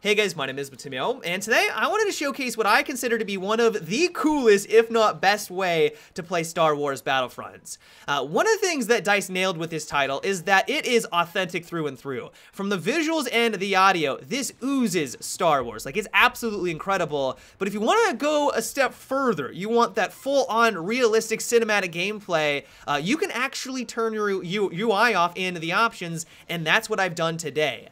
Hey guys, my name is Batimio, and today I wanted to showcase what I consider to be one of the coolest, if not best way to play Star Wars Battlefront. One of the things that DICE nailed with this title is that it is authentic through and through. From the visuals and the audio, this oozes Star Wars. Like, it's absolutely incredible, but if you want to go a step further, you want that full-on realistic cinematic gameplay, you can actually turn your UI off in the options, and that's what I've done today.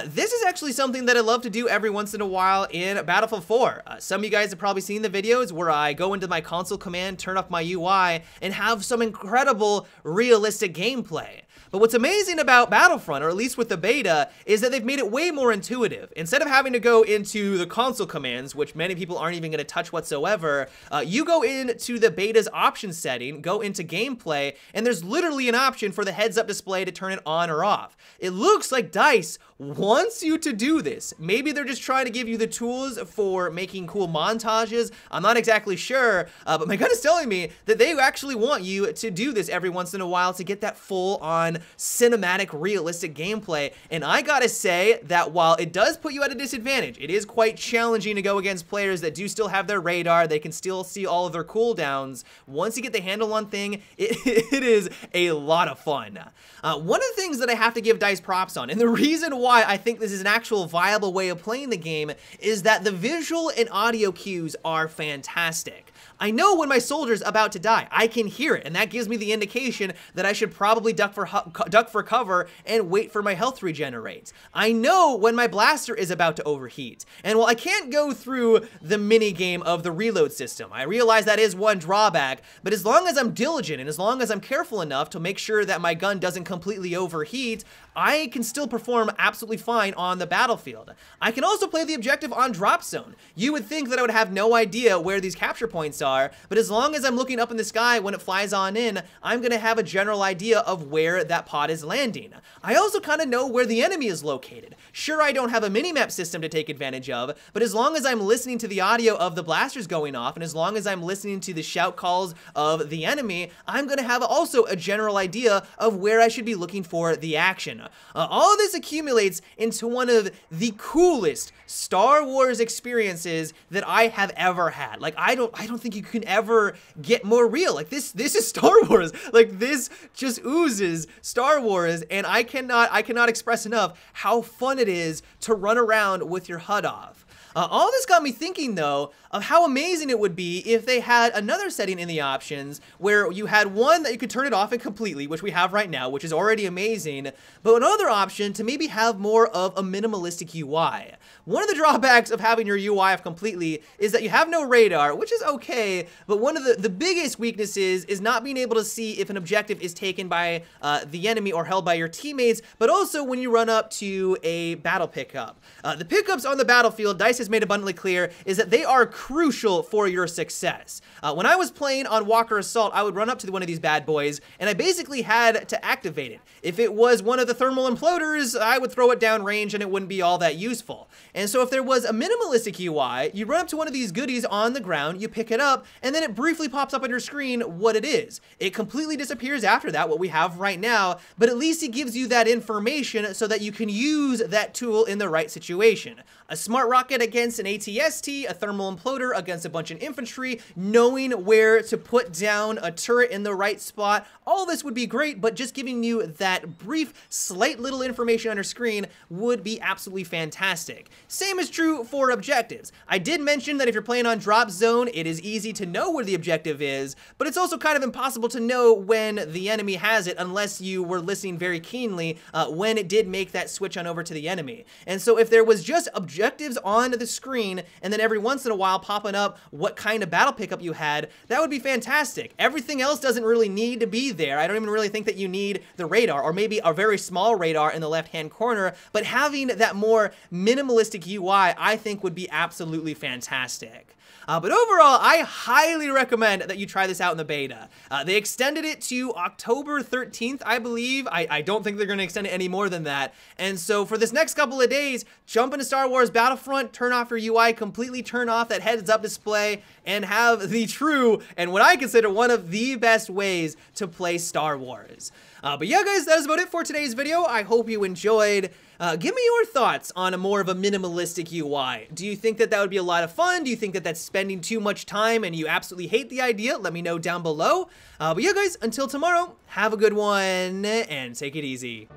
This is actually something that I love to do every once in a while in Battlefield 4. Some of you guys have probably seen the videos where I go into my console command, turn off my UI, and have some incredible realistic gameplay. But what's amazing about Battlefront, or at least with the beta, is that they've made it way more intuitive. Instead of having to go into the console commands, which many people aren't even going to touch whatsoever, you go into the beta's options setting, go into gameplay, and there's literally an option for the heads-up display to turn it on or off. It looks like DICE wants you to do this. Maybe they're just trying to give you the tools for making cool montages. I'm not exactly sure, but my gut is telling me that they actually want you to do this every once in a while to get that full-on cinematic, realistic gameplay. And I gotta say that while it does put you at a disadvantage, it is quite challenging to go against players that do still have their radar. They can still see all of their cooldowns. Once you get the handle on thing, it is a lot of fun. One of the things that I have to give DICE props on, and the reason why I think this is an actual viable way of playing the game, is that the visual and audio cues are fantastic. I know when my soldier's about to die. I can hear it, and that gives me the indication that I should probably duck for cover and wait for my health to regenerate. I know when my blaster is about to overheat. And while I can't go through the mini game of the reload system, I realize that is one drawback, but as long as I'm diligent and as long as I'm careful enough to make sure that my gun doesn't completely overheat, I can still perform absolutely fine on the battlefield. I can also play the objective on drop zone. You would think that I would have no idea where these capture points are, but as long as I'm looking up in the sky when it flies on in, I'm gonna have a general idea of where that pod is landing. I also kind of know where the enemy is located. Sure, I don't have a minimap system to take advantage of, but as long as I'm listening to the audio of the blasters going off, and as long as I'm listening to the shout calls of the enemy, I'm gonna have also a general idea of where I should be looking for the action. All of this accumulates into one of the coolest Star Wars experiences that I have ever had. Like, I don't think you can ever get more real. Like, this is Star Wars. Like, this just oozes Star Wars, and I cannot express enough how fun it is to run around with your HUD off. All this got me thinking, though, of how amazing it would be if they had another setting in the options where you had one that you could turn it off and completely, which we have right now, which is already amazing, but another option to maybe have more of a minimalistic UI. One of the drawbacks of having your UI off completely is that you have no radar, which is okay, but one of the biggest weaknesses is not being able to see if an objective is taken by the enemy or held by your teammates, but also when you run up to a battle pickup. The pickups on the battlefield, DICE has made abundantly clear, is that they are crucial for your success. When I was playing on Walker Assault, I would run up to one of these bad boys, and I basically had to activate it. If it was one of the thermal imploders, I would throw it down range and it wouldn't be all that useful. And so if there was a minimalistic UI, you run up to one of these goodies on the ground, you pick it up, and then it briefly pops up on your screen what it is. It completely disappears after that, what we have right now, but at least it gives you that information so that you can use that tool in the right situation. A smart rocket against an ATST, a thermal imploder against a bunch of infantry, knowing where to put down a turret in the right spot, all this would be great, but just giving you that brief, slight little information on your screen would be absolutely fantastic. Same is true for objectives. I did mention that if you're playing on drop zone, it is easy to know where the objective is, but it's also kind of impossible to know when the enemy has it unless you were listening very keenly when it did make that switch on over to the enemy. And so if there was just objectives on the screen and then every once in a while popping up what kind of battle pickup you had, that would be fantastic. Everything else doesn't really need to be there. I don't even really think that you need the radar, or maybe a very small radar in the left-hand corner, but having that more minimalistic UI, I think would be absolutely fantastic. But overall, I highly recommend that you try this out in the beta. They extended it to October 13th, I believe. I don't think they're going to extend it any more than that. And so for this next couple of days, jump into Star Wars Battlefront, turn off your UI, completely turn off that heads-up display, and have the true, and what I consider one of the best ways to play Star Wars. But yeah, guys, that is about it for today's video. I hope you enjoyed. Give me your thoughts on a more of a minimalistic UI. Do you think that that would be a lot of fun? Do you think that that's spending too much time and you absolutely hate the idea? Let me know down below. But yeah, guys, until tomorrow, have a good one and take it easy.